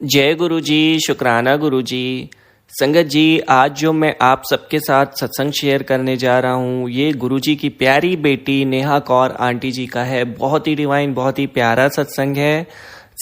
जय गुरु जी, शुक्राना गुरु जी। संगत जी, आज जो मैं आप सबके साथ सत्संग शेयर करने जा रहा हूँ ये गुरु जी की प्यारी बेटी नेहा कौर आंटी जी का है। बहुत ही डिवाइन, बहुत ही प्यारा सत्संग है।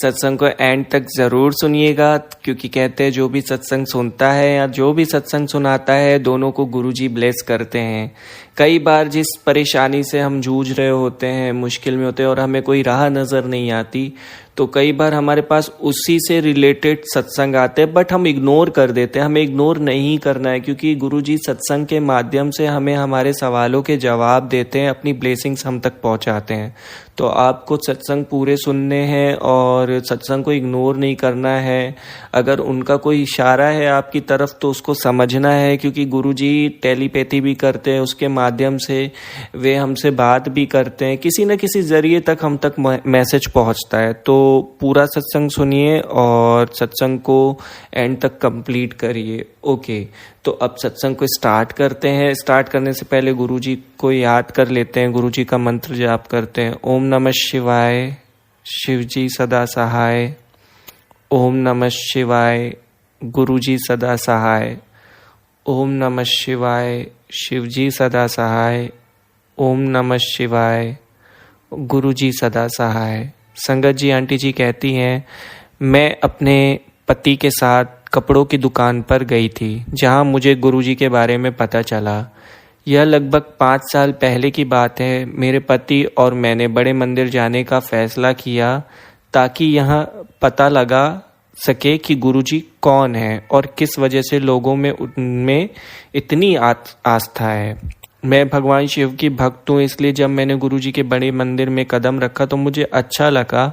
सत्संग को एंड तक ज़रूर सुनिएगा, क्योंकि कहते हैं जो भी सत्संग सुनता है या जो भी सत्संग सुनाता है दोनों को गुरु जी ब्लेस करते हैं। कई बार जिस परेशानी से हम जूझ रहे होते हैं, मुश्किल में होते हैं और हमें कोई राह नज़र नहीं आती, तो कई बार हमारे पास उसी से रिलेटेड सत्संग आते हैं, बट हम इग्नोर कर देते हैं। हमें इग्नोर नहीं करना है, क्योंकि गुरुजी सत्संग के माध्यम से हमें हमारे सवालों के जवाब देते हैं, अपनी ब्लेसिंग्स हम तक पहुंचाते हैं। तो आपको सत्संग पूरे सुनने हैं और सत्संग को इग्नोर नहीं करना है। अगर उनका कोई इशारा है आपकी तरफ तो उसको समझना है, क्योंकि गुरुजी टेलीपैथी भी करते हैं, उसके माध्यम से वे हमसे बात भी करते हैं। किसी न किसी जरिए तक हम तक मैसेज पहुंचता है। तो पूरा सत्संग सुनिए और सत्संग को एंड तक कंप्लीट करिए। ओके, तो अब सत्संग को स्टार्ट करते हैं। स्टार्ट करने से पहले गुरुजी को याद कर लेते हैं, गुरुजी का मंत्र जाप करते हैं। ओम नमः शिवाय, शिवजी सदा सहाय। ओम नमः शिवाय, गुरुजी सदा सहाय। ओम नमः शिवाय, शिवजी सदा सहाय। ओम नमः शिवाय, गुरुजी सदा सहाय। संगत जी, आंटी जी कहती हैं, मैं अपने पति के साथ कपड़ों की दुकान पर गई थी, जहां मुझे गुरुजी के बारे में पता चला। यह लगभग 5 साल पहले की बात है। मेरे पति और मैंने बड़े मंदिर जाने का फैसला किया, ताकि यहां पता लगा सके कि गुरुजी कौन है और किस वजह से लोगों में उनमें इतनी आस्था है। मैं भगवान शिव की भक्त हूँ, इसलिए जब मैंने गुरुजी के बड़े मंदिर में कदम रखा तो मुझे अच्छा लगा।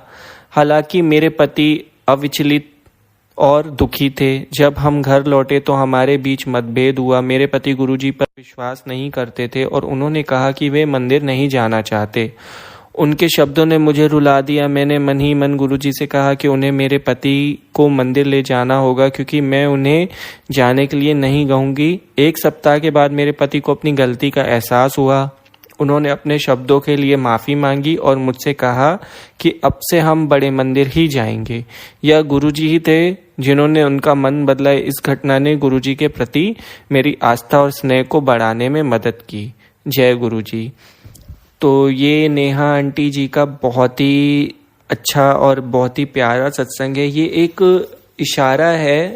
हालांकि मेरे पति अविचलित और दुखी थे। जब हम घर लौटे तो हमारे बीच मतभेद हुआ। मेरे पति गुरुजी पर विश्वास नहीं करते थे और उन्होंने कहा कि वे मंदिर नहीं जाना चाहते। उनके शब्दों ने मुझे रुला दिया। मैंने मन ही मन गुरुजी से कहा कि उन्हें मेरे पति को मंदिर ले जाना होगा, क्योंकि मैं उन्हें जाने के लिए नहीं कहूँगी। 1 सप्ताह के बाद मेरे पति को अपनी गलती का एहसास हुआ। उन्होंने अपने शब्दों के लिए माफ़ी मांगी और मुझसे कहा कि अब से हम बड़े मंदिर ही जाएंगे। यह गुरुजी ही थे जिन्होंने उनका मन बदला। इस घटना ने गुरुजी के प्रति मेरी आस्था और स्नेह को बढ़ाने में मदद की। जय गुरुजी। तो ये नेहा आंटी जी का बहुत ही अच्छा और बहुत ही प्यारा सत्संग है। ये एक इशारा है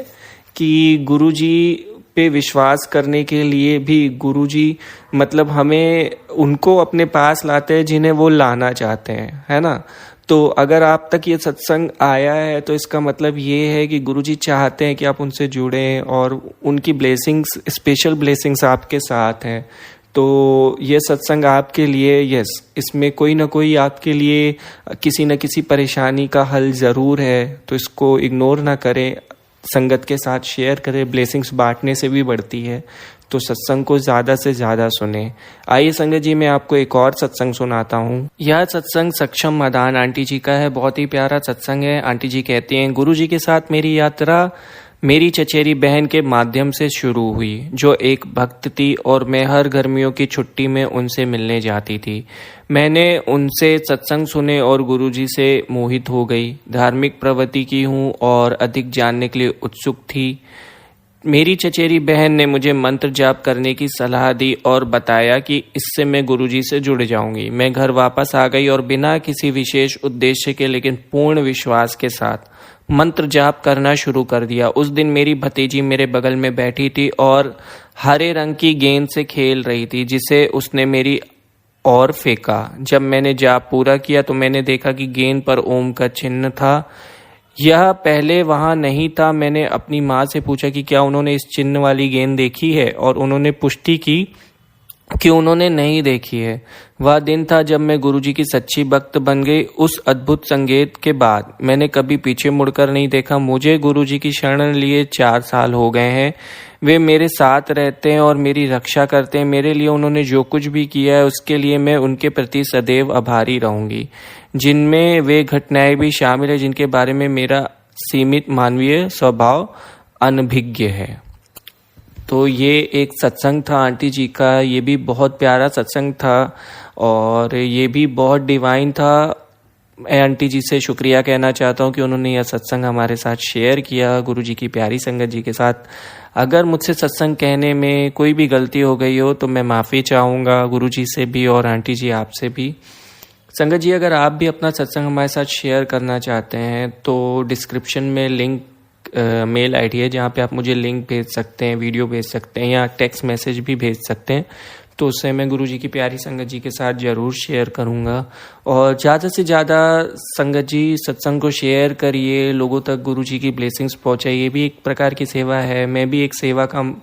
कि गुरुजी पे विश्वास करने के लिए भी गुरुजी मतलब हमें उनको अपने पास लाते हैं जिन्हें वो लाना चाहते हैं, है ना। तो अगर आप तक ये सत्संग आया है तो इसका मतलब ये है कि गुरुजी चाहते हैं कि आप उनसे जुड़ें और उनकी ब्लेसिंग्स, स्पेशल ब्लेसिंग्स आपके साथ हैं। तो ये सत्संग आपके लिए, यस, इसमें कोई ना कोई आपके लिए किसी न किसी परेशानी का हल ज़रूर है। तो इसको इग्नोर ना करें, संगत के साथ शेयर करें। ब्लेसिंग्स बांटने से भी बढ़ती है। तो सत्संग को ज़्यादा से ज़्यादा सुने। आइए संगत जी, मैं आपको एक और सत्संग सुनाता हूँ। यह सत्संग सक्षम मदान आंटी जी का है। बहुत ही प्यारा सत्संग है। आंटी जी कहती हैं, गुरु जी के साथ मेरी यात्रा मेरी चचेरी बहन के माध्यम से शुरू हुई, जो एक भक्त थी और मैं हर गर्मियों की छुट्टी में उनसे मिलने जाती थी। मैंने उनसे सत्संग सुने और गुरुजी से मोहित हो गई। धार्मिक प्रवृत्ति की हूँ और अधिक जानने के लिए उत्सुक थी। मेरी चचेरी बहन ने मुझे मंत्र जाप करने की सलाह दी और बताया कि इससे मैं गुरुजी से जुड़ जाऊंगी। मैं घर वापस आ गई और बिना किसी विशेष उद्देश्य के लेकिन पूर्ण विश्वास के साथ मंत्र जाप करना शुरू कर दिया। उस दिन मेरी भतीजी मेरे बगल में बैठी थी और हरे रंग की गेंद से खेल रही थी, जिसे उसने मेरी ओर फेंका। जब मैंने जाप पूरा किया तो मैंने देखा कि गेंद पर ओम का चिन्ह था। यह पहले वहां नहीं था। मैंने अपनी माँ से पूछा कि क्या उन्होंने इस चिन्ह वाली गेंद देखी है, और उन्होंने पुष्टि की कि उन्होंने नहीं देखी है। वह दिन था जब मैं गुरुजी की सच्ची भक्त बन गई। उस अद्भुत संगीत के बाद मैंने कभी पीछे मुड़कर नहीं देखा। मुझे गुरुजी की शरण लिए 4 साल हो गए हैं। वे मेरे साथ रहते हैं और मेरी रक्षा करते हैं। मेरे लिए उन्होंने जो कुछ भी किया है उसके लिए मैं उनके प्रति सदैव आभारी रहूंगी, जिनमें वे घटनाएं भी शामिल है जिनके बारे में मेरा सीमित मानवीय स्वभाव अनभिज्ञ है। तो ये एक सत्संग था आंटी जी का। ये भी बहुत प्यारा सत्संग था और ये भी बहुत डिवाइन था। मैं आंटी जी से शुक्रिया कहना चाहता हूँ कि उन्होंने यह सत्संग हमारे साथ शेयर किया गुरु जी की प्यारी संगत जी के साथ। अगर मुझसे सत्संग कहने में कोई भी गलती हो गई हो तो मैं माफ़ी चाहूँगा गुरु जी से भी और आंटी जी आपसे भी। संगत जी, अगर आप भी अपना सत्संग हमारे साथ शेयर करना चाहते हैं तो डिस्क्रिप्शन में लिंक मेल आईडी है जहाँ पे आप मुझे लिंक भेज सकते हैं, वीडियो भेज सकते हैं या टेक्स्ट मैसेज भी भेज सकते हैं। तो उससे मैं गुरु जी की प्यारी संगत जी के साथ ज़रूर शेयर करूँगा। और ज़्यादा से ज़्यादा संगत जी सत्संग को शेयर करिए, लोगों तक गुरु जी की ब्लेसिंग्स पहुँचाइए। ये भी एक प्रकार की सेवा है, मैं भी एक सेवा काम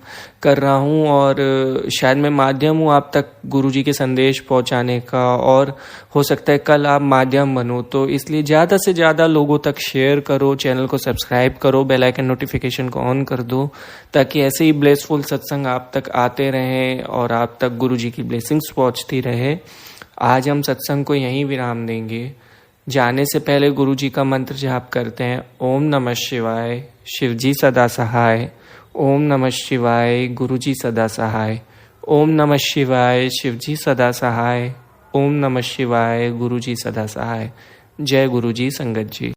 कर रहा हूँ और शायद मैं माध्यम हूँ आप तक गुरु जी के संदेश पहुँचाने का, और हो सकता है कल आप माध्यम बनो। तो इसलिए ज़्यादा से ज़्यादा लोगों तक शेयर करो, चैनल को सब्सक्राइब करो, बेल आइकन नोटिफिकेशन को ऑन कर दो ताकि ऐसे ही ब्लेसफुल सत्संग आप तक आते रहें और आप तक गुरु जी की ब्लेसिंग्स पहुँचती रहे। आज हम सत्संग को यहीं विराम देंगे। जाने से पहले गुरु जी का मंत्र जाप करते हैं। ओम नमः शिवाय, शिव जी सदा सहाय। ओम नमः शिवाय, गुरु जी सदा सहाय। ओम नमः शिवाय, शिव जी सदा सहाय। ओम नमः शिवाय, गुरु जी सदा सहाय। जय गुरु जी संगत जी।